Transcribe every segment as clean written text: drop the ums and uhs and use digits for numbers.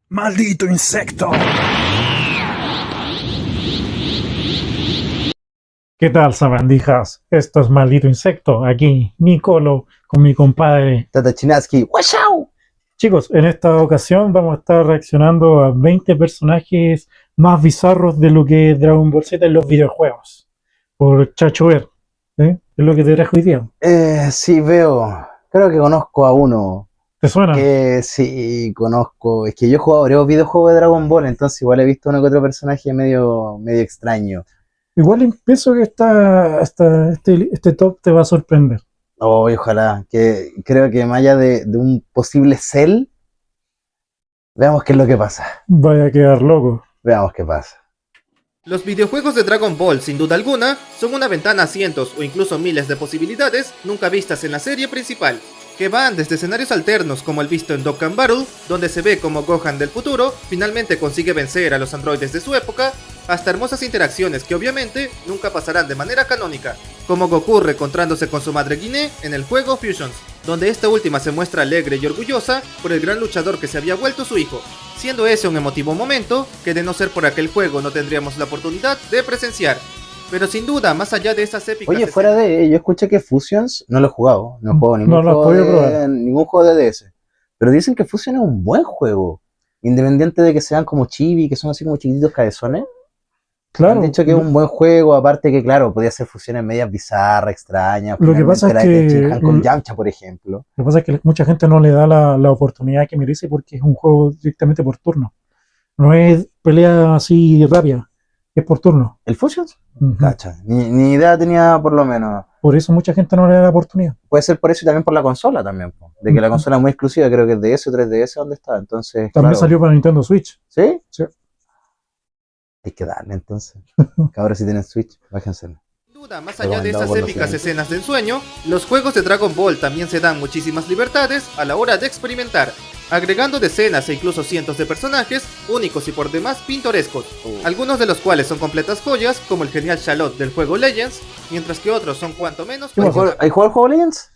¡Maldito insecto! ¿Qué tal, sabandijas? Esto es Maldito Insecto. Aquí, Nicolo, con mi compadre Tatachinaski, ¡Washao! Chicos, en esta ocasión vamos a estar reaccionando a 20 personajes más bizarros de lo que es Dragon Ball Z en los videojuegos. Por Chacho Ver. Es lo que te trajo hoy día. Sí, veo. Creo que conozco a uno. ¿Te suena? Que sí, conozco. Es que yo he jugado varios videojuegos de Dragon Ball, entonces igual he visto uno que otro personaje medio extraño. Igual pienso que este top te va a sorprender. Oh, y ojalá. Que creo que más allá de un posible Cell, veamos qué es lo que pasa. Vaya a quedar loco. Veamos qué pasa. Los videojuegos de Dragon Ball, sin duda alguna, son una ventana a cientos o incluso miles de posibilidades nunca vistas en la serie principal, que van desde escenarios alternos como el visto en Dokkan Battle, donde se ve como Gohan del futuro finalmente consigue vencer a los androides de su época, hasta hermosas interacciones que obviamente nunca pasarán de manera canónica, como Goku reencontrándose con su madre Guinée en el juego Fusions, donde esta última se muestra alegre y orgullosa por el gran luchador que se había vuelto su hijo, siendo ese un emotivo momento que de no ser por aquel juego no tendríamos la oportunidad de presenciar. Pero sin duda, más allá de esas épicas... Oye, fuera de... Yo escuché que Fusions, no lo he jugado. No he jugado No lo has podido probar. ningún juego de DS. Pero dicen que Fusion es un buen juego. Independiente de que sean como chibi, que son así como chiquititos cabezones. Claro. Han dicho que es un buen juego, aparte que, claro, podía hacer fusiones medias bizarras, extrañas. Lo que pasa es era que- de Shinhan con Yamcha, por ejemplo. Lo que pasa es que mucha gente no le da la oportunidad que merece porque es un juego directamente por turno. No es pelea así rápida, es por turno. ¿El Fusions? Ujú. Cacha, ni idea tenía por lo menos. Por eso mucha gente no le da la oportunidad. Puede ser por eso y también por la consola también, po. De que la Ujú. consola es muy exclusiva, creo que es DS o 3DS donde está, entonces, También claro. salió para Nintendo Switch. ¿Sí? Sí. Hay que darle entonces. Que ahora si tienen Switch, bájensela. Sin duda, más allá de Recomendado esas por los épicas fans. escenas de ensueño, los juegos de Dragon Ball también se dan muchísimas libertades a la hora de experimentar, agregando decenas e incluso cientos de personajes únicos y por demás pintorescos, algunos de los cuales son completas joyas como el genial Charlotte del juego Legends, mientras que otros son cuanto menos ¿Qué pasó? ¿Hay jugado el juego Legends?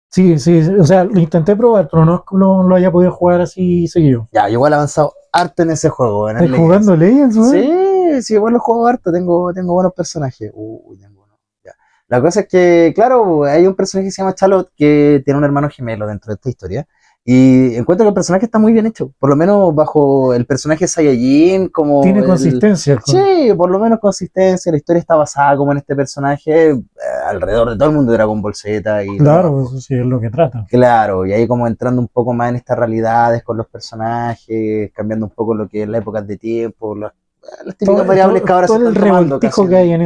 Sí, o sea, lo intenté probar, pero no es que lo haya podido jugar así seguido. Ya, yo igual he avanzado harto en ese juego. En el ¿Estás Legends. jugando Legends, weón? Sí, igual lo juego harto, tengo buenos personajes. Uy, tengo uno. Ya. La cosa es que, claro, hay un personaje que se llama Charlotte que tiene un hermano gemelo dentro de esta historia. Y encuentro que el personaje está muy bien hecho. Por lo menos bajo el personaje Saiyajin, como. Tiene consistencia. el juego. Sí, por lo menos consistencia. La historia está basada como en este personaje alrededor de todo el mundo de Dragon Ball Z. Y Claro, eso sí es lo que trata. claro, y ahí como entrando un poco más en estas realidades con los personajes, cambiando un poco lo que es la época de tiempo, las típicas variables que ahora se todo el están tomando. revoltijo casi. que hay en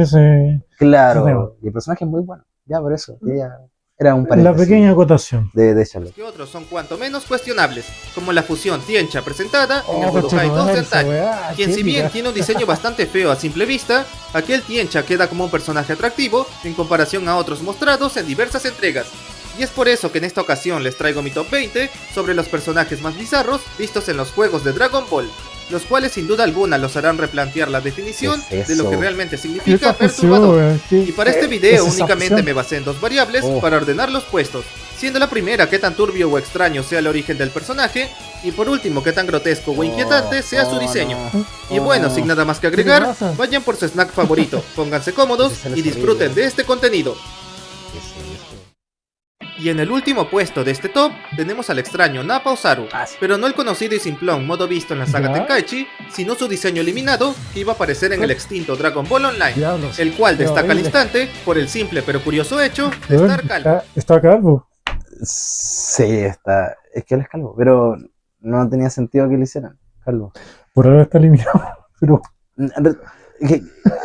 ese. Claro, Nuevo. y el personaje es muy bueno, ya por eso, ella era un La paréntesis pequeña acotación. de Charlotte. que otros son cuanto menos cuestionables, como la fusión Tiencha presentada en el Oh, Budokai 2 conchetumare, de esa Attack, weá, quien si bien típica. tiene un diseño bastante feo a simple vista, aquel Tiencha queda como un personaje atractivo en comparación a otros mostrados en diversas entregas. Y es por eso que en esta ocasión les traigo mi top 20 sobre los personajes más bizarros vistos en los juegos de Dragon Ball, los cuales sin duda alguna los harán replantear la definición ¿Qué es de lo que eso? realmente ¿Qué significa fusión, perturbador. weón? Y para este video ¿Qué es esa únicamente fusión? me basé en dos variables Oh. para ordenar los puestos, siendo la primera qué tan turbio o extraño sea el origen del personaje, y por último qué tan grotesco o inquietante sea su diseño. Y bueno, sin nada más que agregar, pasa? vayan por su snack favorito, pónganse cómodos Ese y es disfruten horrible. de este contenido. ¿Qué es eso? Y en el último puesto de este top tenemos al extraño Nappa Osaru, Ah, sí. pero no el conocido y simplón modo visto en la saga ¿Ya? Tenkaichi, sino su diseño eliminado que iba a aparecer en el extinto Dragon Ball Online, Diablos. el cual Qué destaca al horrible. instante por el simple pero curioso hecho de Weón, estar calvo. está calvo. Sí, está, es que él es calvo, pero no tenía sentido que lo hicieran, calvo. Por ahora está eliminado. Pero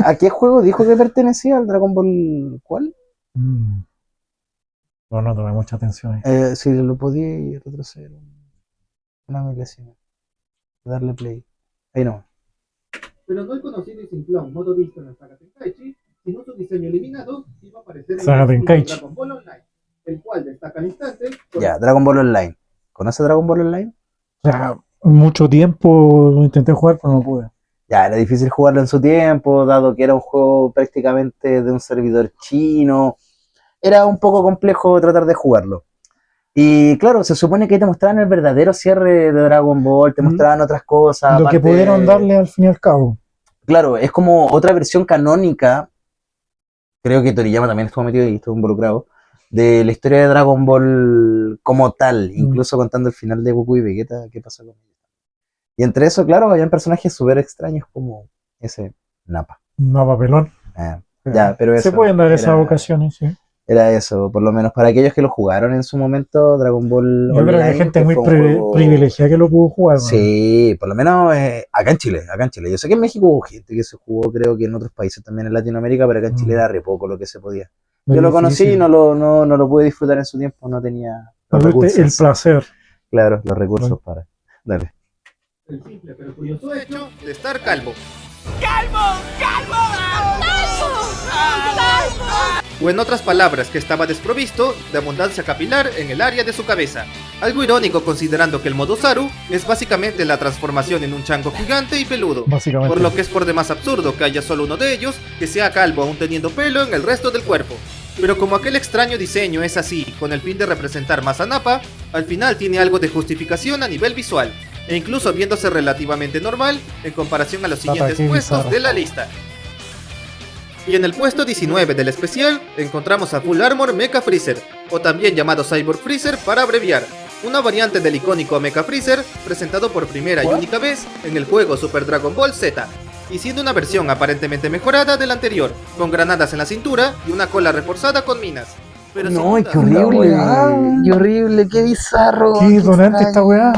¿A qué juego dijo que pertenecía? ¿Al Dragon Ball cuál? mm, no tomé mucha atención ahí. Si lo podía retroceder una milésima. Darle play. Ahí no. Pero no el conocido y simplón modo visto en la saga Tenkaichi, sino su diseño eliminado que iba a aparecer en Saga el extinto Tenkaichi. Dragon Ball Online, el cual destaca al instante por Ya, Dragon Ball Online. ¿Conoce Dragon Ball Online? O sea, mucho tiempo lo intenté jugar, pero no pude. Ya, era difícil jugarlo en su tiempo, dado que era un juego prácticamente de un servidor chino. Era un poco complejo tratar de jugarlo. Y claro, se supone que ahí te mostraban el verdadero cierre de Dragon Ball, te mostraban otras cosas. Lo que aparte- pudieron darle al fin y al cabo. Claro, es como otra versión canónica, creo que Toriyama también estuvo metido y estuvo involucrado, de la historia de Dragon Ball como tal, incluso contando el final de Goku y Vegeta, qué pasó con ellos. Y entre eso, claro, habían personajes súper extraños como ese Nappa. No, papelón. Ya, pero eso. Se pueden dar esas era- ocasiones, sí. Era eso, por lo menos para aquellos que lo jugaron en su momento, Dragon Ball Yo creo que hay Online, gente que muy fue un juego- privilegiada que lo pudo jugar. ¿No? Sí, por lo menos acá en Chile, acá en Chile. Yo sé que en México hubo gente que se jugó, creo que en otros países también en Latinoamérica, pero acá en Chile era re poco lo que se podía. Muy Yo lo conocí y difícil. no lo pude disfrutar en su tiempo, no tenía los Tuviste el recursos. placer. Claro, los recursos para. Dale. El simple pero curioso hecho de estar calvo. O en otras palabras, que estaba desprovisto de abundancia capilar en el área de su cabeza. Algo irónico considerando que el modo Saru es básicamente la transformación en un chango gigante y peludo. Básicamente. Por lo que es por demás absurdo que haya solo uno de ellos que sea calvo aún teniendo pelo en el resto del cuerpo. Pero como aquel extraño diseño es así, con el fin de representar más a Nappa, al final tiene algo de justificación a nivel visual, e incluso viéndose relativamente normal en comparación a los Nappa, siguientes qué puestos bizarro. de la lista. Y en el puesto 19 del especial encontramos a Full Armor Mecha Freezer, o también llamado Cyborg Freezer para abreviar, una variante del icónico Mecha Freezer presentado por primera y única vez en el juego Super Dragon Ball Z, y siendo una versión aparentemente mejorada del anterior, con granadas en la cintura y una cola reforzada con minas. Pero sin No, duda- qué horrible, weá. qué horrible, qué bizarro. Qué donante esta weá.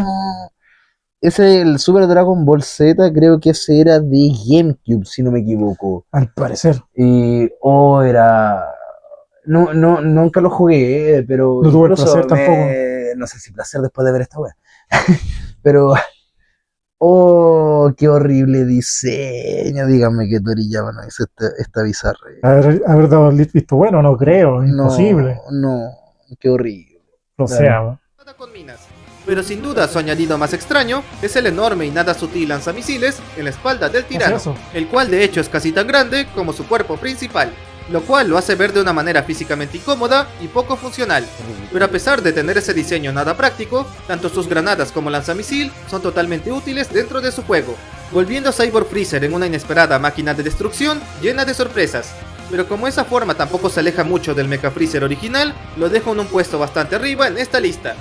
Ese, el Super Dragon Ball Z, creo que ese era de GameCube, si no me equivoco. Al parecer. Y, era... nunca lo jugué, pero No tuve el incluso placer no sé si placer después de ver esta wea. Pero, qué horrible diseño. Dígame que Toriyama no hizo esta bizarra. Haber dado el visto bueno, no creo. Imposible. No, qué horrible. O sea, con minas. Pero sin duda su añadido más extraño es el enorme y nada sutil lanzamisiles en la espalda del tirano, eso? el cual de hecho es casi tan grande como su cuerpo principal, lo cual lo hace ver de una manera físicamente incómoda y poco funcional. Pero a pesar de tener ese diseño nada práctico, tanto sus granadas como lanzamisil son totalmente útiles dentro de su juego, volviendo a Cyborg Freezer en una inesperada máquina de destrucción llena de sorpresas. Pero como esa forma tampoco se aleja mucho del Mecha Freezer original, lo dejo en un puesto bastante arriba en esta lista.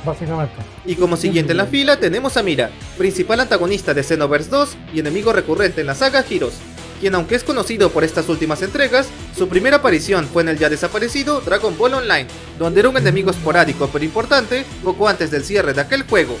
básicamente. Y como siguiente en la fila tenemos a Mira, principal antagonista de Xenoverse 2 y enemigo recurrente en la saga Heroes, quien aunque es conocido por estas últimas entregas, su primera aparición fue en el ya desaparecido Dragon Ball Online, donde era un enemigo esporádico pero importante poco antes del cierre de aquel juego.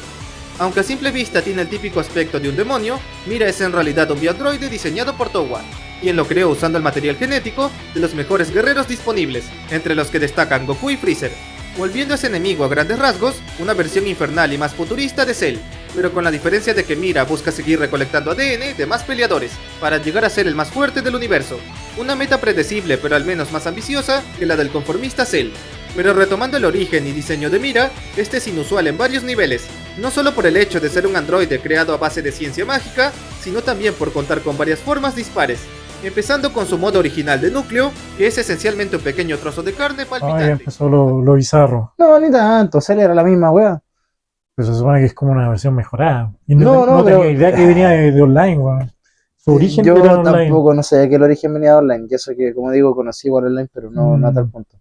Aunque a simple vista tiene el típico aspecto de un demonio, Mira es en realidad un biandroide diseñado por Towa, quien lo creó usando el material genético de los mejores guerreros disponibles, entre los que destacan Goku y Freezer, volviendo a ese enemigo a grandes rasgos una versión infernal y más futurista de Cell, pero con la diferencia de que Mira busca seguir recolectando ADN de más peleadores para llegar a ser el más fuerte del universo, una meta predecible pero al menos más ambiciosa que la del conformista Cell. Pero retomando el origen y diseño de Mira, este es inusual en varios niveles, no solo por el hecho de ser un androide creado a base de ciencia mágica, sino también por contar con varias formas dispares, empezando con su modo original de núcleo, que es esencialmente un pequeño trozo de carne Ahí palpitante. empezó lo bizarro. No, ni tanto, Cell era la misma wea. Pero se supone que es como una versión mejorada. Y No, no pero- tenía idea que venía de online, weón. Su origen Yo era online. tampoco no sé que el origen venía de online, y eso que, como digo, conocí igual online, pero no a tal punto.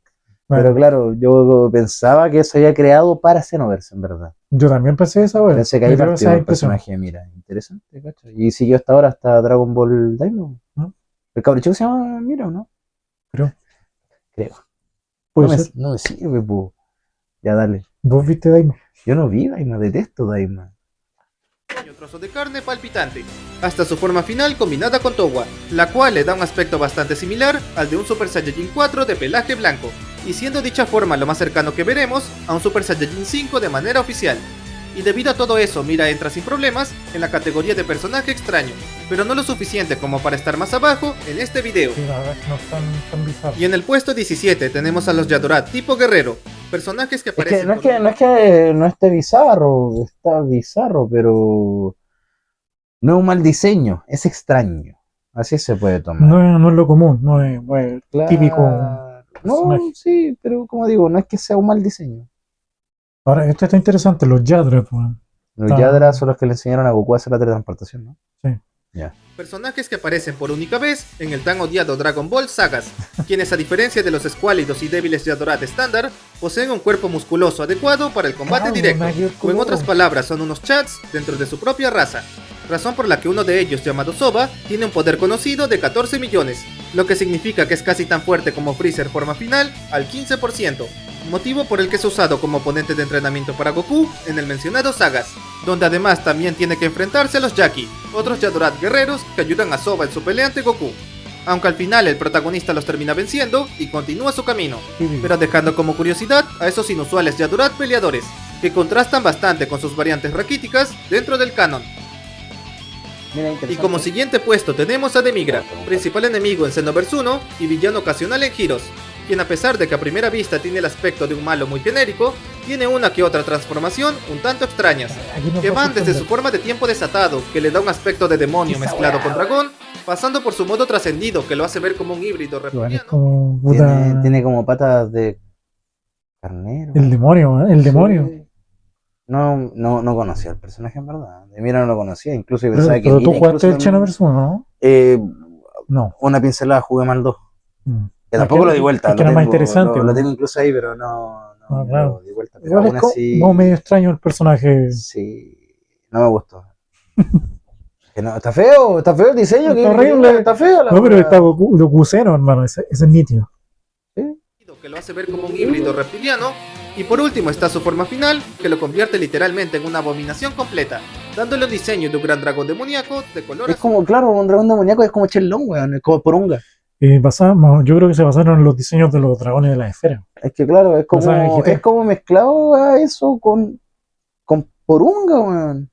Bueno, Pero claro, yo pensaba que eso había creado para Xenoverse, en verdad. yo también pensé esa, weón. Pensé que ahí Me dio partió esa el impresión. personaje, mira, interesante, ¿cacho? Y siguió hasta ahora, hasta Dragon Ball Daima. ¿No? ¿El cabrichuco se llama Mira o no? Creo. Creo. Puede no, me, ser. no me sirve, po. Ya dale. ¿Vos viste Daima? Yo no vi Daima, detesto Daima. Pequeño trozo de carne palpitante, hasta su forma final combinada con Towa, la cual le da un aspecto bastante similar al de un Super Saiyajin 4 de pelaje blanco, y siendo dicha forma lo más cercano que veremos a un Super Saiyajin 5 de manera oficial. Y debido a todo eso, Mira entra sin problemas en la categoría de personaje extraño, pero no lo suficiente como para estar más abajo en este video. Sí, la verdad es que no es tan bizarro. Y en el puesto 17 tenemos a los Yadorat tipo guerrero, personajes que Es que aparecen no es que, no es que no esté bizarro, está bizarro, pero no es un mal diseño, es extraño. Así se puede tomar. No es lo común, no es Claro. típico No, personaje. sí, pero como digo, no es que sea un mal diseño. Ahora, esto está interesante, los Yadra, pues. Los Ah. Yadra son los que le enseñaron a Goku a hacer la teletransportación, ¿no? Sí. Ya. Personajes que aparecen por única vez en el tan odiado Dragon Ball Sagas, quienes a diferencia de los escuálidos y débiles Yadorat estándar, poseen un cuerpo musculoso adecuado para el combate Claro, directo, mayor o en otras color. palabras son unos chats dentro de su propia raza, razón por la que uno de ellos, llamado Soba, tiene un poder conocido de 14 millones, lo que significa que es casi tan fuerte como Freezer forma final al 15%, motivo por el que es usado como oponente de entrenamiento para Goku en el mencionado Sagas, donde además también tiene que enfrentarse a los Jackie, otros Yadorat guerreros que ayudan a Soba en su pelea ante Goku, aunque al final el protagonista los termina venciendo y continúa su camino, pero dejando como curiosidad a esos inusuales Yadorat peleadores, que contrastan bastante con sus variantes raquíticas dentro del canon. Mira, Y interesante. como siguiente puesto tenemos a Demigra, principal enemigo en Xenoverse 1 y villano ocasional en Heroes, quien a pesar de que a primera vista tiene el aspecto de un malo muy genérico, tiene una que otra transformación un tanto extrañas, Aquí nos que va a van desde su sorprender. forma de tiempo desatado, que le da un aspecto de demonio mezclado con dragón, pasando por su modo trascendido, que lo hace ver como un híbrido Igual es reptiliano. como puta, Tiene como patas de carnero. el demonio, ¿eh? El demonio. Sí. No conocía al personaje en verdad. De mira no lo conocía, incluso yo Pero, pensaba que pero tú Mira jugaste el incluso también- Xenoverse 1, ¿no? No. Una pincelada jugué mal 2. Mm. Que tampoco Es lo di vuelta. es que lo era más tengo- interesante. Lo ¿no? tengo incluso ahí, pero no claro. lo di vuelta. Pero Igual aún es así, como medio extraño el personaje. sí, no me gustó. Que no, está feo el diseño. Está que horrible. Está feo. No, pero está Goku Zero, hermano, ese es nítido. Que lo hace ver como un híbrido reptiliano, y por último está su forma final, que lo convierte literalmente en una abominación completa, dándole un diseño de un gran dragón demoníaco de color Es azul. como, claro, un dragón demoníaco es como Chenlong, weón, es como Porunga. Yo creo que se basaron en los diseños de los dragones de la esfera. Es que claro, es O sea, como, GT. es como mezclado a eso con Porunga, weón.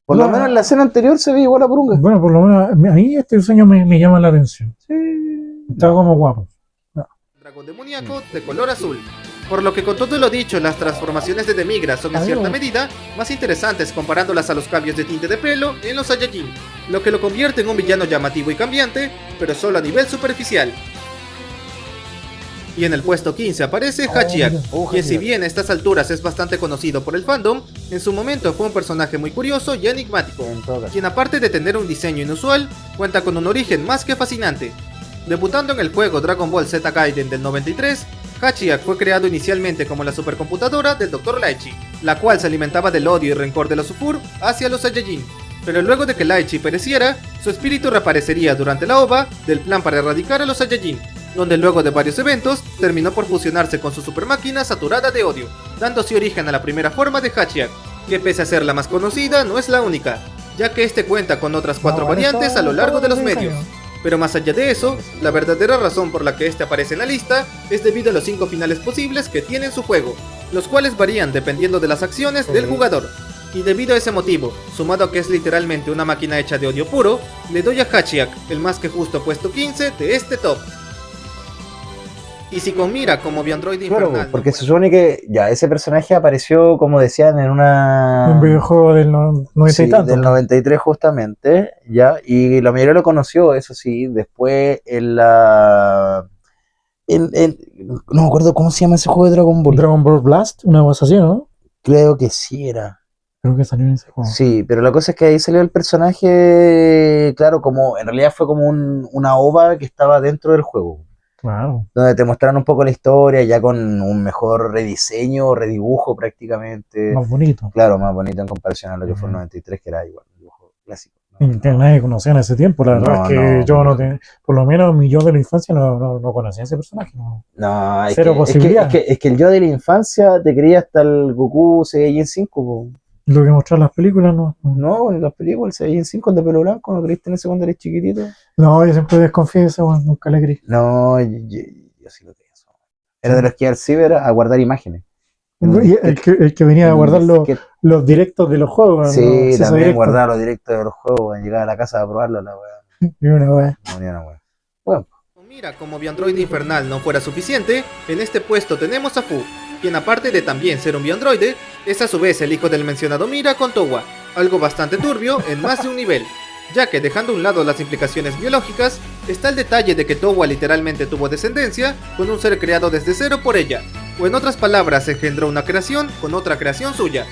Por lo No. menos en la escena anterior se ve igual a Porunga. Bueno, por lo menos a mí este diseño me llama la atención. Sí. Está como guapo. Dragón demoníaco de color azul. Por lo que con todo lo dicho, las transformaciones de Demigra son en cierta medida más interesantes comparándolas a los cambios de tinte de pelo en los Saiyajin, lo que lo convierte en un villano llamativo y cambiante, pero solo a nivel superficial. Y en el puesto 15 aparece Hachiak, quien si bien a estas alturas es bastante conocido por el fandom, en su momento fue un personaje muy curioso y enigmático, En todo caso. quien aparte de tener un diseño inusual, cuenta con un origen más que fascinante. Debutando en el juego Dragon Ball Z Gaiden del 93, Hachiak fue creado inicialmente como la supercomputadora del Dr. Laichi, la cual se alimentaba del odio y rencor de los Supur hacia los Saiyajin. Pero luego de que Laichi pereciera, su espíritu reaparecería durante la OVA del plan para erradicar a los Saiyajin, donde luego de varios eventos terminó por fusionarse con su supermáquina saturada de odio, dándose origen a la primera forma de Hachiak, que pese a ser la más conocida no es la única, ya que este cuenta con otras 4 variantes a lo largo de los medios. Pero más allá de eso, la verdadera razón por la que este aparece en la lista es debido a los 5 finales posibles que tiene en su juego, los cuales varían dependiendo de las acciones del jugador. Y debido a ese motivo, sumado a que es literalmente una máquina hecha de odio puro, le doy a Hachiak el más que justo puesto 15 de este top. Y si con Mira como Biandroid Claro, infernal, porque no se supone que ya ese personaje apareció, como decían, en Un videojuego del 90 Sí, y tanto. del 93 justamente, ya, y la mayoría lo conoció, eso sí, después en la... no me acuerdo cómo se llama ese juego de Dragon Ball. Dragon Ball Blast, una cosa así, ¿no? Creo que sí era. Creo que salió en ese juego. Sí, pero la cosa es que ahí salió el personaje, claro, como en realidad fue como una OVA que estaba dentro del juego, Claro. donde te mostraron un poco la historia, ya con un mejor rediseño, redibujo prácticamente. Más bonito. Claro, más bonito en comparación a lo que fue el Ujú. 93, que era igual, un dibujo clásico. ¿no? Y que nadie conocía en ese tiempo. La verdad No, es que no. yo no tenía, por lo menos mi yo de la infancia no conocía ese personaje. No. No, Cero posibilidad. es que el yo de la infancia te creía hasta el Goku Saiyajin 5, po. Lo que mostraron las películas, no. No, en las películas, el Saiyajin 5 el de pelo blanco, ¿no creíste en ese cuando eres chiquitito? No, yo siempre desconfié de eso, bueno, nunca le creí. No, yo sí lo pienso. Era de los que iba al ciber a guardar imágenes. Y el que venía a guardar Que- los directos de los juegos. ¿no? Sí, Acceso también directo. guardar los directos de los juegos, llegar a la casa a probarlo, la weá. Y una wea. No, ni una weá. Bueno, Mira, como Biandroid infernal no fuera suficiente, en este puesto tenemos a Fu, quien aparte de también ser un Biandroide, es a su vez el hijo del mencionado Mira con Towa, algo bastante turbio en más de un nivel, ya que dejando a un lado las implicaciones biológicas, está el detalle de que Towa literalmente tuvo descendencia con un ser creado desde cero por ella, o en otras palabras engendró una creación con otra creación suya.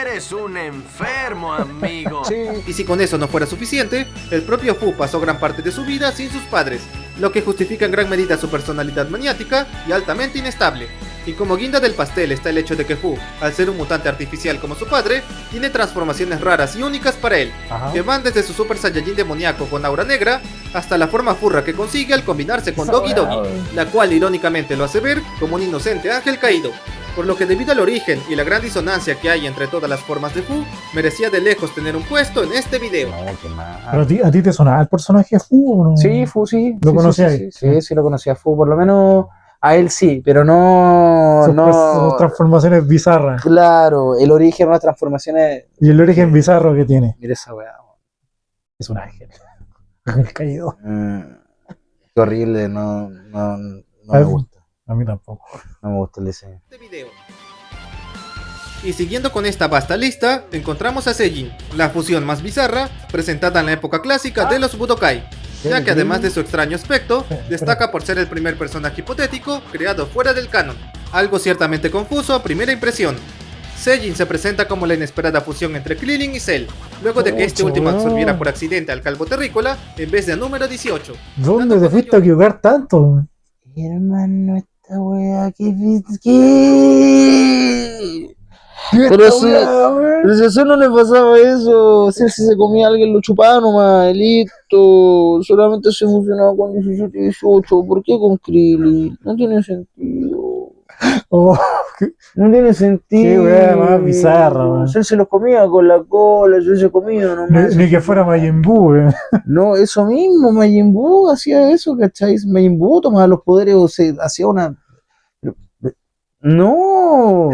Eres un enfermo, amigo. Sí. Y si con eso no fuera suficiente, el propio Fu pasó gran parte de su vida sin sus padres, lo que justifica en gran medida su personalidad maniática y altamente inestable. Y como guinda del pastel está el hecho de que Fu, al ser un mutante artificial como su padre, tiene transformaciones raras y únicas para él, Ajá. que van desde su Super Saiyajin demoníaco con aura negra, hasta la forma furra que consigue al combinarse con Dogi Dogi, la cual irónicamente lo hace ver como un inocente ángel caído. Por lo que debido al origen y la gran disonancia que hay entre todas las formas de Fu, merecía de lejos tener un puesto en este video. No, qué mal. ¿Pero a ti te sonaba el personaje Fu o no? Sí, Fu, sí. ¿Lo Sí, conocías? Sí, sí, lo conocía Fu, por lo menos a él sí, pero Sus no. transformaciones bizarras. Claro, el origen de las transformaciones. Y el origen bizarro que tiene. Mira esa weá. Es un ángel. Ángel caído. Qué horrible, no A me mí- gusta. A mí tampoco. No me gusta el diseño. Este video. Y siguiendo con esta vasta lista, encontramos a Seijin, la fusión más bizarra presentada en la época clásica de los Budokai, ya que además de su extraño aspecto, destaca por ser el primer personaje hipotético creado fuera del canon, algo ciertamente confuso a primera impresión. Seijin se presenta como la inesperada fusión entre Krillin y Cell, luego de que este Ocho, último weón. absorbiera por accidente al calvo terrícola en vez de al número 18. ¿Dónde Dando te con fuiste a ello- equivocar tanto? Hermano, esta weá, ¿qué? Pero si a Cell no le pasaba eso, si se comía a alguien lo chupaba nomás, listo, solamente se fusionaba con 17 y 18, ¿por qué con Krillin? No tiene sentido. Oh, No tiene sentido. Qué weá más bizarra, man. Cell se los comía con la cola, Cell se comía nomás. ni que fuera Majin Buu, No, eso mismo, Majin Buu hacía eso, ¿cachai? Majin Buu tomaba los poderes o se hacía una... No,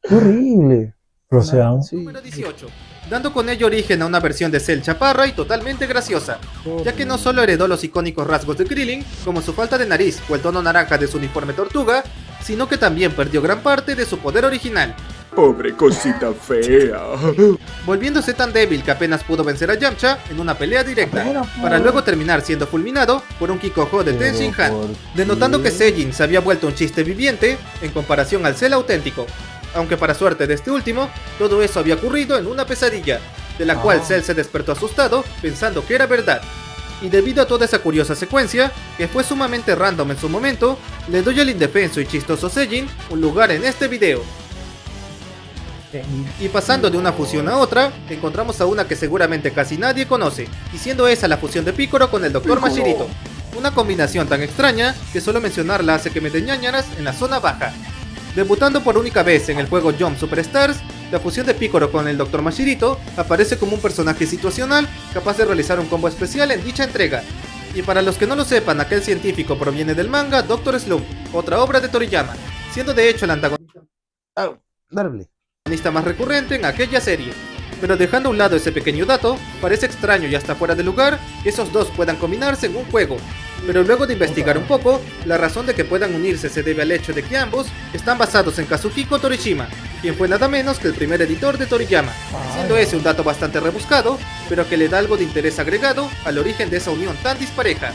qué horrible. Procedamos. Sí. Número 18, dando con ello origen a una versión de Cell chaparra y totalmente graciosa, ya que no solo heredó los icónicos rasgos de Krillin, como su falta de nariz o el tono naranja de su uniforme tortuga, sino que también perdió gran parte de su poder original, Pobre cosita fea. volviéndose tan débil que apenas pudo vencer a Yamcha en una pelea directa, para luego terminar siendo fulminado por un Kikojo de Ten Shin Han, denotando que Seijin se había vuelto un chiste viviente en comparación al Cell auténtico, aunque para suerte de este último, todo eso había ocurrido en una pesadilla, de la cual Cell se despertó asustado pensando que era verdad. Y debido a toda esa curiosa secuencia, que fue sumamente random en su momento, le doy al indefenso y chistoso Seijin un lugar en este video. Y pasando de una fusión a otra, encontramos a una que seguramente casi nadie conoce, y siendo esa la fusión de Piccolo con el Dr. Mashirito. Una combinación tan extraña que solo mencionarla hace que me den ñañaras en la zona baja. Debutando por única vez en el juego Jump Superstars, la fusión de Piccolo con el Dr. Mashirito aparece como un personaje situacional capaz de realizar un combo especial en dicha entrega. Y para los que no lo sepan, aquel científico proviene del manga Dr. Slump, otra obra de Toriyama, siendo de hecho el antagonista Dale. más recurrente en aquella serie. Pero dejando a un lado ese pequeño dato, parece extraño y hasta fuera de lugar que esos dos puedan combinarse en un juego. Pero luego de investigar un poco, la razón de que puedan unirse se debe al hecho de que ambos están basados en Kazuhiko Torishima, quien fue nada menos que el primer editor de Toriyama, siendo ese un dato bastante rebuscado, pero que le da algo de interés agregado al origen de esa unión tan dispareja.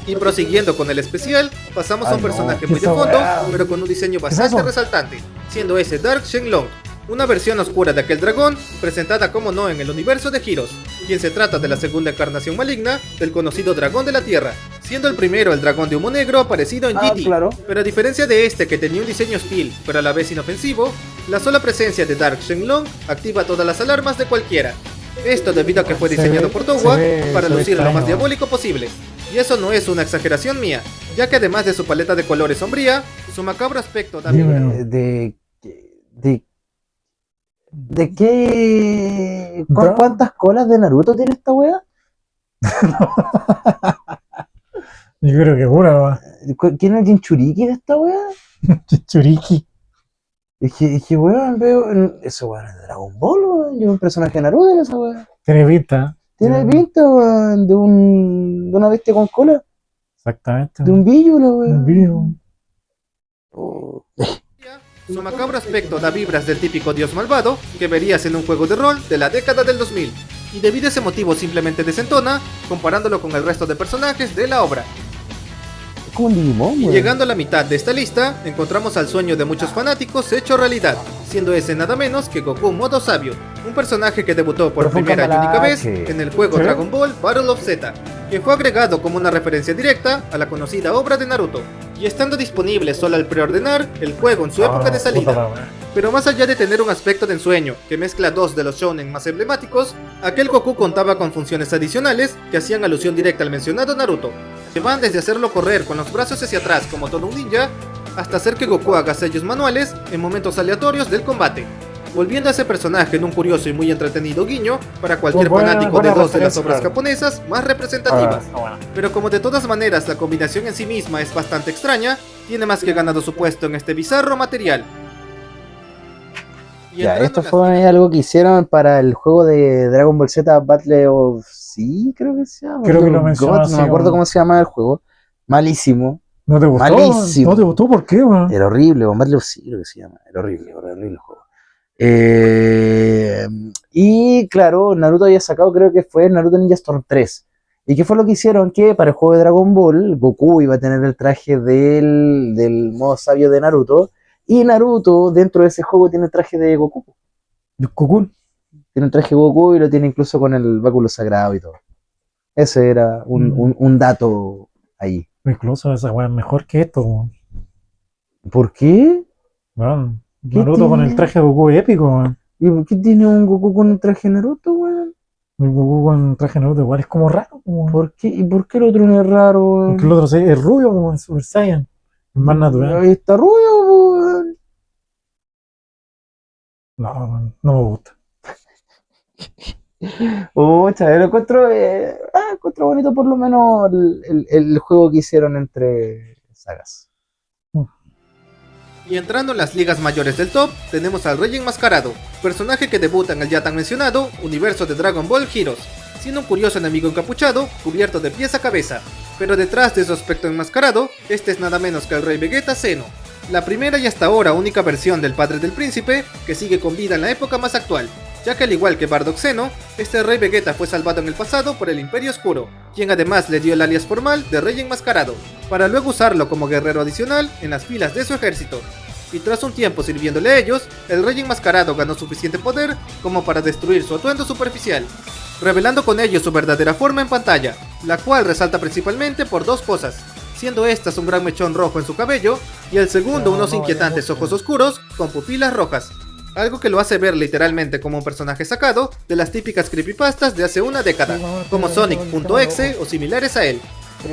Y prosiguiendo con el especial, pasamos a un Ay, no, personaje ¿qué muy de esa fondo, weá? pero con un diseño es bastante eso? resaltante, siendo ese Dark Shenlong, una versión oscura de aquel dragón, presentada como no en el universo de Heroes, quien se trata de la segunda encarnación maligna del conocido dragón de la Tierra, siendo el primero el dragón de humo negro aparecido en GT. Claro. Pero a diferencia de este que tenía un diseño hostil, pero a la vez inofensivo, la sola presencia de Dark Shenlong activa todas las alarmas de cualquiera. Esto debido a que fue Se diseñado ve- por Towa se ve- para se ve lucir lo más extraño. diabólico posible. Y eso no es una exageración mía, ya que además de su paleta de colores sombría, su macabro aspecto también... Dímelo. ¿De qué? ¿Ya? ¿Cuántas colas de Naruto tiene esta wea? Yo creo que una va. ¿Quién es el Jinchuriki de esta wea? Churiki. Dije, weón, veo. Eso weón es de Dragon Ball, weón. Yo un personaje de Naruto en esa wea. Tiene pinta. Tiene pinta, weón, de una bestia con cola. Exactamente. De un bíllula, Un weón. vídeo. Oh. Su macabro aspecto da vibras del típico dios malvado que verías en un juego de rol de la década del 2000, y debido a ese motivo simplemente desentona, comparándolo con el resto de personajes de la obra. como un Digimon, Y weón. llegando a la mitad de esta lista, encontramos al sueño de muchos fanáticos hecho realidad, siendo ese nada menos que Goku Modo Sabio, un personaje que debutó por Pero fue un primera y única vez cambalache. en el juego ¿Sí? Dragon Ball Battle of Z, que fue agregado como una referencia directa a la conocida obra de Naruto, y estando disponible solo al preordenar el juego en su época de salida. Pero más allá de tener un aspecto de ensueño que mezcla dos de los shounen más emblemáticos, aquel Goku contaba con funciones adicionales que hacían alusión directa al mencionado Naruto, que van desde hacerlo correr con los brazos hacia atrás como todo un ninja, hasta hacer que Goku haga sellos manuales en momentos aleatorios del combate, volviendo a ese personaje en un curioso y muy entretenido guiño para cualquier fanático de dos de las obras japonesas más representativas. Pero como de todas maneras la combinación en sí misma es bastante extraña, tiene más que ganado su puesto en este bizarro material. Y Ya, entrando esto en las fue algo que hicieron para el juego de Dragon Ball Z Battle of Sí, creo que se llama. Creo que lo God, mencionó no así me acuerdo como- cómo se llama el juego. Malísimo. ¿No te gustó? Malísimo. ¿No te gustó? ¿Por qué, weón? Era horrible, Battle of Sí, creo que se llama. Era horrible el juego. Y claro, Naruto había sacado, creo que fue Naruto Ninja Storm 3. ¿Y qué fue lo que hicieron? Que para el juego de Dragon Ball, Goku iba a tener el traje del modo sabio de Naruto. Y Naruto, dentro de ese juego, tiene el traje de Goku. Cocoon. Tiene un traje Goku y lo tiene incluso con el báculo sagrado y todo. Ese era un dato ahí. Incluso esa weá es mejor que esto, weón. ¿Por qué? Weón, ¿Qué Naruto con tiene? el traje de Goku épico, weón. ¿Y por qué tiene un Goku con un traje Naruto, weón? El Goku con el traje de Naruto igual es como raro, weón. ¿Por qué? ¿Y por qué el otro no es raro, weón? Porque el otro es rubio, weón, Super Saiyan. Es más natural. Ahí está rubio, weón. No, weón, no me gusta. Chaval, encuentro bonito por lo menos el juego que hicieron entre sagas. Y entrando en las ligas mayores del top, tenemos al Rey Enmascarado, personaje que debuta en el ya tan mencionado universo de Dragon Ball Heroes, siendo un curioso enemigo encapuchado, cubierto de pies a cabeza. Pero detrás de su aspecto enmascarado, este es nada menos que el Rey Vegeta Zeno, la primera y hasta ahora única versión del padre del príncipe que sigue con vida en la época más actual, ya que al igual que Bardock Zeno, este Rey Vegeta fue salvado en el pasado por el Imperio Oscuro, quien además le dio el alias formal de Rey Enmascarado, para luego usarlo como guerrero adicional en las filas de su ejército. Y tras un tiempo sirviéndole a ellos, el Rey Enmascarado ganó suficiente poder como para destruir su atuendo superficial, revelando con ello su verdadera forma en pantalla, la cual resalta principalmente por dos cosas, siendo estas un gran mechón rojo en su cabello y el segundo unos inquietantes ojos oscuros con pupilas rojas, algo que lo hace ver literalmente como un personaje sacado de las típicas creepypastas de hace una década, como Sonic.exe o similares a él.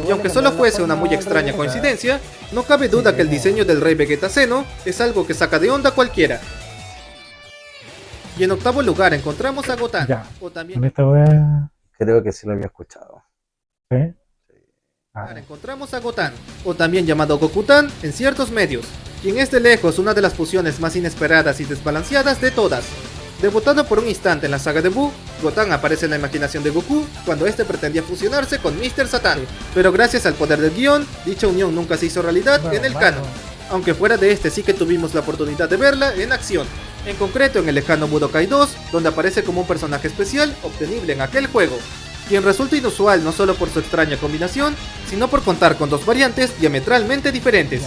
Y aunque solo fuese una muy extraña coincidencia, no cabe duda que el diseño del Rey Vegeta Zeno es algo que saca de onda a cualquiera. Y en octavo lugar encontramos a Gotan, Ya. o En también esta weá. Creo que sí lo había escuchado. ¿Sí? Ah, encontramos a Gotan, o también llamado Gokutan en ciertos medios, quien es de lejos una de las fusiones más inesperadas y desbalanceadas de todas. Debutando por un instante en la saga de Buu, Gotan aparece en la imaginación de Goku cuando este pretendía fusionarse con Mr. Satan, pero gracias al poder del guión, dicha unión nunca se hizo realidad en el canon, aunque fuera de este sí que tuvimos la oportunidad de verla en acción, en concreto en el lejano Budokai 2, donde aparece como un personaje especial obtenible en aquel juego, quien resulta inusual no solo por su extraña combinación, sino por contar con dos variantes diametralmente diferentes,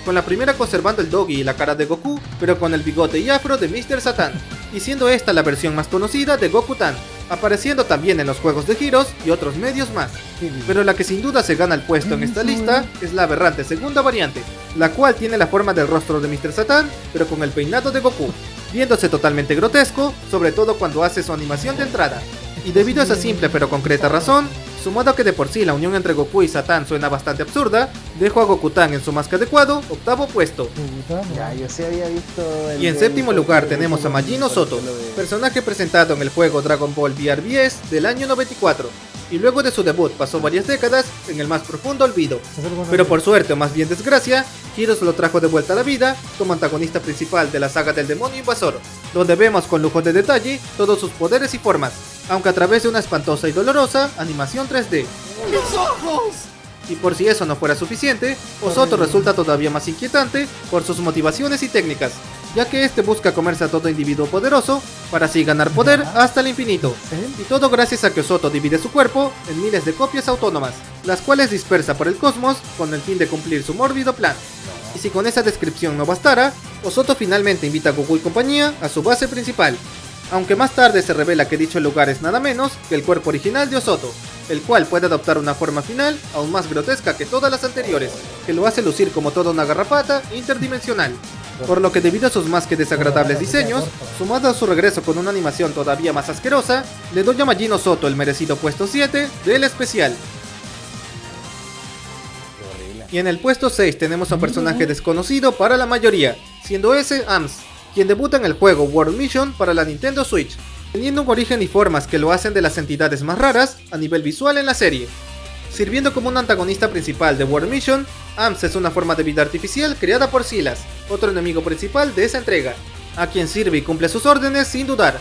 con la primera conservando el dogi y la cara de Goku, pero con el bigote y afro de Mr. Satan, y siendo esta la versión más conocida de Gokutan, apareciendo también en los juegos de Heroes y otros medios más. Pero la que sin duda se gana el puesto en esta lista es la aberrante segunda variante, la cual tiene la forma del rostro de Mr. Satan, pero con el peinado de Goku, viéndose totalmente grotesco, sobre todo cuando hace su animación de entrada. Y debido a esa simple pero concreta razón, sumado a que de por sí la unión entre Goku y Satan suena bastante absurda, dejo a Gokutan en su más que adecuado octavo puesto. Ya, yo sí había visto. Y en séptimo lugar tenemos a Majin Soto, personaje presentado en el juego Dragon Ball VRBS del año 94, y luego de su debut pasó varias décadas en el más profundo olvido. Pero por suerte o más bien desgracia, Heroes lo trajo de vuelta a la vida como antagonista principal de la saga del demonio invasor, donde vemos con lujo de detalle todos sus poderes y formas, aunque a través de una espantosa y dolorosa animación 3D. ¡Mis ojos! Y por si eso no fuera suficiente, Osoto resulta todavía más inquietante por sus motivaciones y técnicas, ya que este busca comerse a todo individuo poderoso para así ganar poder hasta el infinito, y todo gracias a que Osoto divide su cuerpo en miles de copias autónomas, las cuales dispersa por el cosmos con el fin de cumplir su mórbido plan. Y si con esa descripción no bastara, Osoto finalmente invita a Goku y compañía a su base principal, aunque más tarde se revela que dicho lugar es nada menos que el cuerpo original de Osoto, el cual puede adoptar una forma final aún más grotesca que todas las anteriores, que lo hace lucir como toda una garrapata interdimensional. Por lo que debido a sus más que desagradables diseños, sumado a su regreso con una animación todavía más asquerosa, le doy a Majin Osoto el merecido puesto 7 del especial. Y en el puesto 6 tenemos a un personaje desconocido para la mayoría, siendo ese AMS, quien debuta en el juego World Mission para la Nintendo Switch, teniendo un origen y formas que lo hacen de las entidades más raras a nivel visual en la serie. Sirviendo como un antagonista principal de World Mission, AMS es una forma de vida artificial creada por Silas, otro enemigo principal de esa entrega, a quien sirve y cumple sus órdenes sin dudar.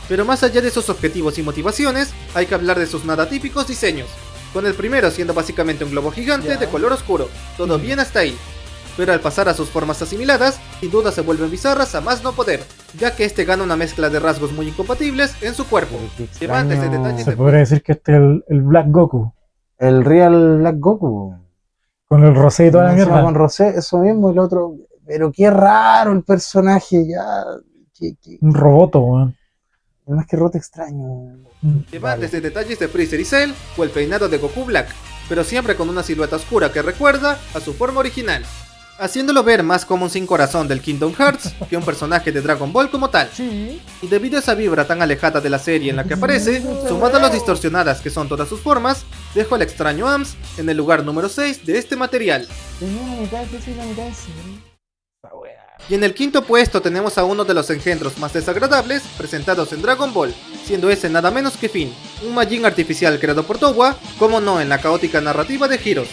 Pero más allá de sus objetivos y motivaciones, hay que hablar de sus nada típicos diseños, con el primero siendo básicamente un globo gigante de color oscuro, todo bien hasta ahí. Pero al pasar a sus formas asimiladas, sin duda se vuelven bizarras a más no poder, ya que este gana una mezcla de rasgos muy incompatibles en su cuerpo. Que van desde detalles Se de... podría decir que este es el Black Goku. El Real Black Goku. Con el rosé y toda la Encima mierda. con Rosé, eso mismo, el otro. Pero qué raro el personaje, ya. Un roboto, weón. Más que roto extraño. Que van desde detalles de Freezer y Cell o el peinado de Goku Black, pero siempre con una silueta oscura que recuerda a su forma original, haciéndolo ver más como un sin corazón del Kingdom Hearts que un personaje de Dragon Ball como tal. Y debido a esa vibra tan alejada de la serie en la que aparece, sumado a las distorsionadas que son todas sus formas, dejo al extraño AMS en el lugar número 6 de este material. Y en el quinto puesto tenemos a uno de los engendros más desagradables presentados en Dragon Ball, siendo ese nada menos que Finn, un Majin artificial creado por Towa, como no en la caótica narrativa de Heroes.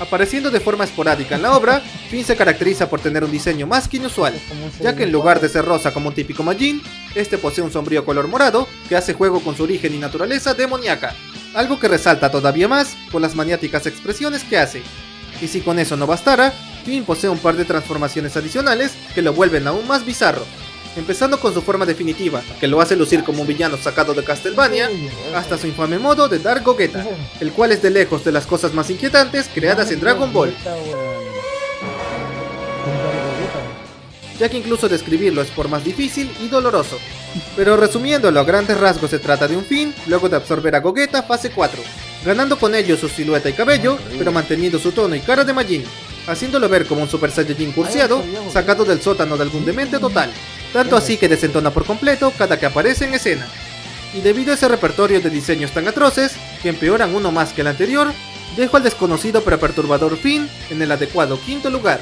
Apareciendo de forma esporádica en la obra, Finn se caracteriza por tener un diseño más que inusual, ya que en lugar de ser rosa como un típico Majin, este posee un sombrío color morado que hace juego con su origen y naturaleza demoníaca, algo que resalta todavía más con las maniáticas expresiones que hace. Y si con eso no bastara, Finn posee un par de transformaciones adicionales que lo vuelven aún más bizarro, empezando con su forma definitiva, que lo hace lucir como un villano sacado de Castlevania, hasta su infame modo de Dark Gogeta, el cual es de lejos de las cosas más inquietantes creadas en Dragon Ball, ya que incluso describirlo es por más difícil y doloroso. Pero resumiéndolo a grandes rasgos, se trata de un Finn luego de absorber a Gogeta fase 4, ganando con ello su silueta y cabello, pero manteniendo su tono y cara de Majin, haciéndolo ver como un Super Saiyajin cursiado, sacado del sótano de algún demente total, tanto así que desentona por completo cada que aparece en escena. Y debido a ese repertorio de diseños tan atroces, que empeoran uno más que el anterior, dejo al desconocido pero perturbador Finn en el adecuado quinto lugar.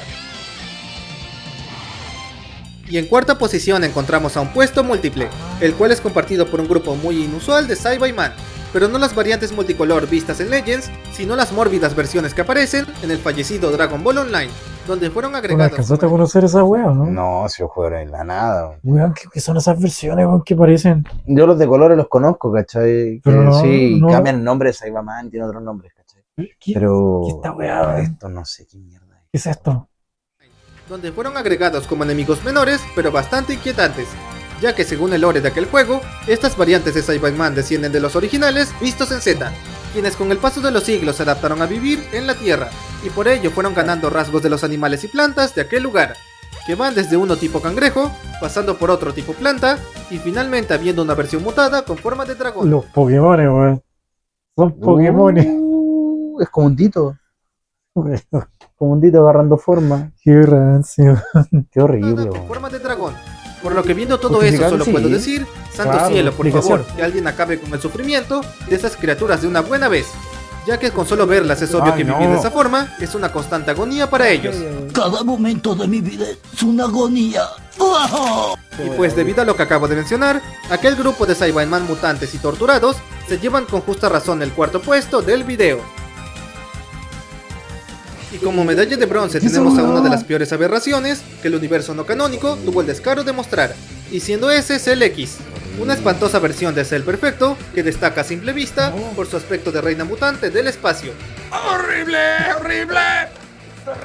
Y en cuarta posición encontramos a un puesto múltiple, el cual es compartido por un grupo muy inusual de Saiyaman, pero no las variantes multicolor vistas en Legends, sino las mórbidas versiones que aparecen en el fallecido Dragon Ball Online, donde fueron ¿No agregados... alcanzaste a conocer esa wea, no? No, si yo juego en la nada. Weón, ¿qué son esas versiones, weón, que parecen? Yo los de colores los conozco, ¿cachai? Pero Que no, sí, no. cambian el nombre de Saibaman, tiene otros nombres, ¿cachai? ¿Qué, Pero ¿qué esta weá, weón? esto no sé qué mierda es. ¿Qué es esto? donde fueron agregados como enemigos menores, pero bastante inquietantes, ya que según el lore de aquel juego, estas variantes de Saiyaman descienden de los originales vistos en Z, quienes con el paso de los siglos se adaptaron a vivir en la Tierra, y por ello fueron ganando rasgos de los animales y plantas de aquel lugar, que van desde uno tipo cangrejo, pasando por otro tipo planta, y finalmente habiendo una versión mutada con forma de dragón. Los Pokémones, weón. Son Pokémones. Es como un Dito. Como un Dito agarrando forma. Qué rancio. Qué horrible, Con weón. forma de dragón. Por lo que viendo todo eso solo Sí. puedo decir, santo Claro, cielo, por explicación. favor, que alguien acabe con el sufrimiento de esas criaturas de una buena vez, ya que con solo verlas es obvio Ay, que no. vivir de esa forma es una constante agonía para ellos. Cada momento de mi vida es una agonía. ¡Uah! Y pues debido a lo que acabo de mencionar, aquel grupo de Saiyaman mutantes y torturados se llevan con justa razón el cuarto puesto del video. Y como medalla de bronce tenemos a una de las peores aberraciones que el universo no canónico tuvo el descaro de mostrar, y siendo ese Cell X, una espantosa versión de Cell Perfecto que destaca a simple vista por su aspecto de reina mutante del espacio. ¡Horrible! ¡Horrible!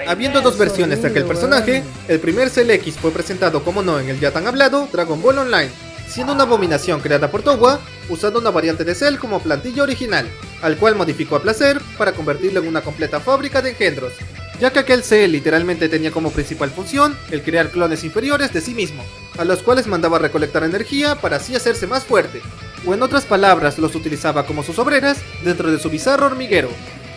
Habiendo dos versiones de aquel personaje, el primer Cell X fue presentado como no en el ya tan hablado Dragon Ball Online, siendo una abominación creada por Towa, usando una variante de Cell como plantilla original, al cual modificó a placer para convertirlo en una completa fábrica de engendros, ya que aquel Cell literalmente tenía como principal función el crear clones inferiores de sí mismo, a los cuales mandaba recolectar energía para así hacerse más fuerte, o en otras palabras los utilizaba como sus obreras dentro de su bizarro hormiguero.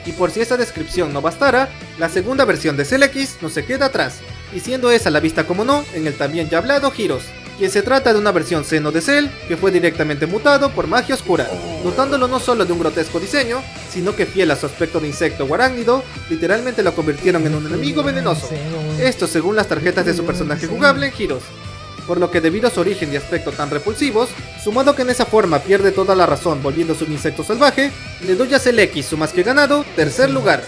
Y por si esa descripción no bastara, la segunda versión de Cell X no se queda atrás, y siendo esa la vista como no en el también ya hablado Heroes, quien se trata de una versión seno de Cell que fue directamente mutado por magia oscura, dotándolo no solo de un grotesco diseño, sino que fiel a su aspecto de insecto o arácnido, literalmente lo convirtieron en un enemigo venenoso, esto según las tarjetas de su personaje jugable en Heroes. Por lo que debido a su origen y aspecto tan repulsivos, sumado que en esa forma pierde toda la razón volviéndose un insecto salvaje, le doy a Cell X su más que ganado tercer lugar.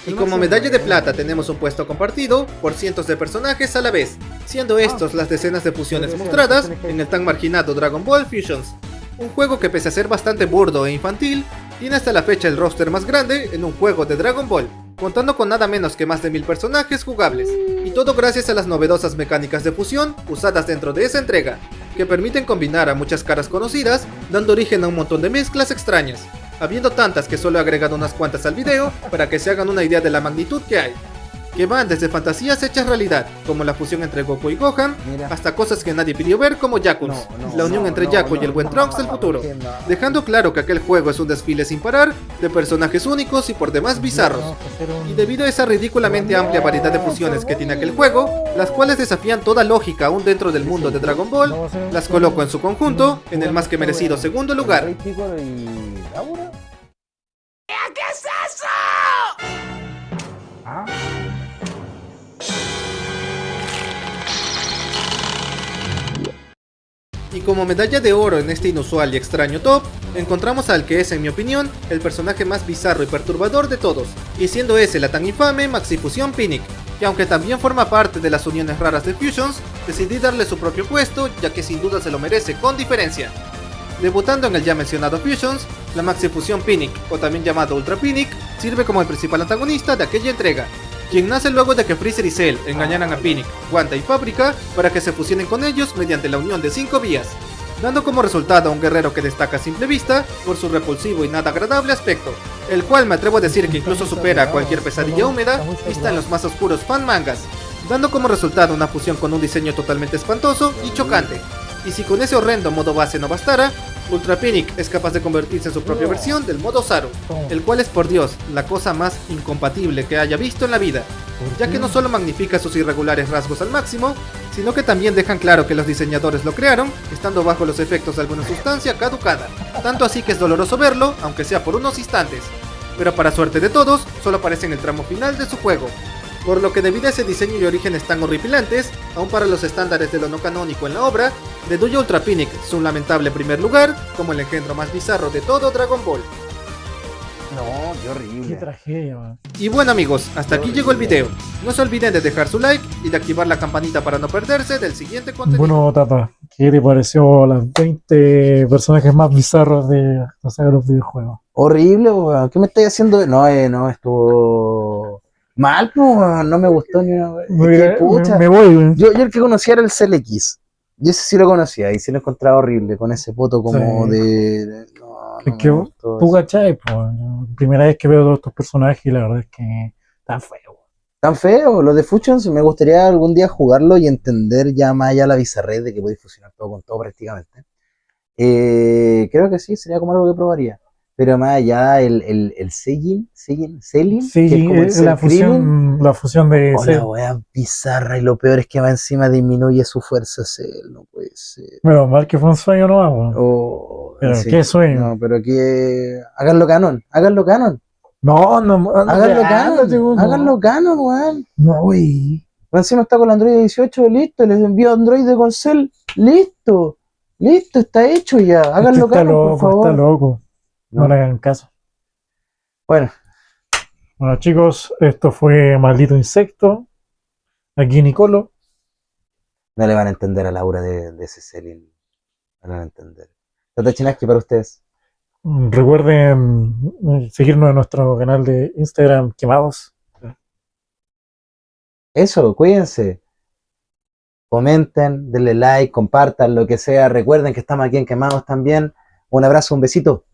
Y como medalla de plata tenemos un puesto compartido por cientos de personajes a la vez, siendo estos las decenas de fusiones mostradas en el tan marginado Dragon Ball Fusions, un juego que pese a ser bastante burdo e infantil, tiene hasta la fecha el roster más grande en un juego de Dragon Ball, contando con nada menos que más de 1000 personajes jugables, y todo gracias a las novedosas mecánicas de fusión usadas dentro de esa entrega, que permiten combinar a muchas caras conocidas, dando origen a un montón de mezclas extrañas, habiendo tantas que solo he agregado unas cuantas al video para que se hagan una idea de la magnitud que hay, que van desde fantasías hechas realidad, como la fusión entre Goku y Gohan, hasta cosas que nadie pidió ver como Jackals, la unión entre Jaco y el buen Trunks del futuro, dejando claro que aquel juego es un desfile sin parar de personajes únicos y por demás bizarros, y debido a esa ridículamente amplia variedad de fusiones que tiene aquel juego, las cuales desafían toda lógica aún dentro del mundo de Dragon Ball, las coloco en su conjunto en el más que merecido segundo lugar. Y como medalla de oro en este inusual y extraño top, encontramos al que es, en mi opinión, el personaje más bizarro y perturbador de todos, y siendo ese la tan infame Maxifusión Pinnick, que aunque también forma parte de las uniones raras de Fusions, decidí darle su propio puesto, ya que sin duda se lo merece con diferencia. Debutando en el ya mencionado Fusions, la Maxifusión Pinnick, o también llamado Ultra Pinnick, sirve como el principal antagonista de aquella entrega, quien nace luego de que Freezer y Cell engañaran a Pinnick, Wanda y Paprika para que se fusionen con ellos mediante la unión de 5 vías, dando como resultado a un guerrero que destaca a simple vista por su repulsivo y nada agradable aspecto, el cual me atrevo a decir que incluso supera a cualquier pesadilla húmeda vista en los más oscuros fan mangas, dando como resultado una fusión con un diseño totalmente espantoso y chocante. Y si con ese horrendo modo base no bastara, Ultra Pinnick es capaz de convertirse en su propia versión del modo Zaru, el cual es por Dios la cosa más incompatible que haya visto en la vida, ya que no solo magnifica sus irregulares rasgos al máximo, sino que también dejan claro que los diseñadores lo crearon estando bajo los efectos de alguna sustancia caducada, tanto así que es doloroso verlo, aunque sea por unos instantes, pero para suerte de todos, solo aparece en el tramo final de su juego. Por lo que debido a ese diseño y orígenes tan horripilantes, aún para los estándares de lo no canónico en la obra, le doy a Ultra Pinnick su lamentable primer lugar como el engendro más bizarro de todo Dragon Ball. No, qué horrible. Qué tragedia, man. Y bueno amigos, hasta aquí llegó el video. No se olviden de dejar su like y de activar la campanita para no perderse del siguiente contenido. Bueno, Tata, ¿qué te pareció las 20 personajes más bizarros de la saga de los videojuegos? Horrible, weón. ¿Qué me estáis haciendo? No, estuvo mal, pues, weón. No me gustó ni una vez. Me voy, güey. Yo el que conocía era el CLX. Yo ese sí lo conocía y sí lo encontraba horrible, con ese poto como Sí. no Es que me gustó tú eso. cachai, pues, primera vez que veo todos estos personajes y la verdad es que están feos. Tan feo, los de Fusions, me gustaría algún día jugarlo y entender ya más allá la bizarrez de que podéis fusionar todo con todo prácticamente. Creo que sí, sería como algo que probaría. Pero más allá el Seilin, Sí, que es como el la fusión de oh, la wea bizarra, y lo peor es que más encima disminuye su fuerza Cell, no puede ser. Bueno, mal que fue un sueño no hago. Oh, Pero sí. qué sueño. No, pero que háganlo canon. No, Háganlo canon, weón. No, güey. Más encima está con el Android 18, listo, les envío Android con Cell, listo, está hecho ya, háganlo Está canon, por loco, favor. está loco. No le hagan caso. Bueno, Bueno, chicos, esto fue Maldito Insecto. Aquí Nicolo. no le van a entender a Laura de ese Cell, no le van a entender. Tata Chinaski para ustedes. Recuerden seguirnos en nuestro canal de Instagram, Quemados. Eso, cuídense. comenten, denle like, compartan, lo que sea. Recuerden que estamos aquí en Quemados también. Un abrazo, un besito.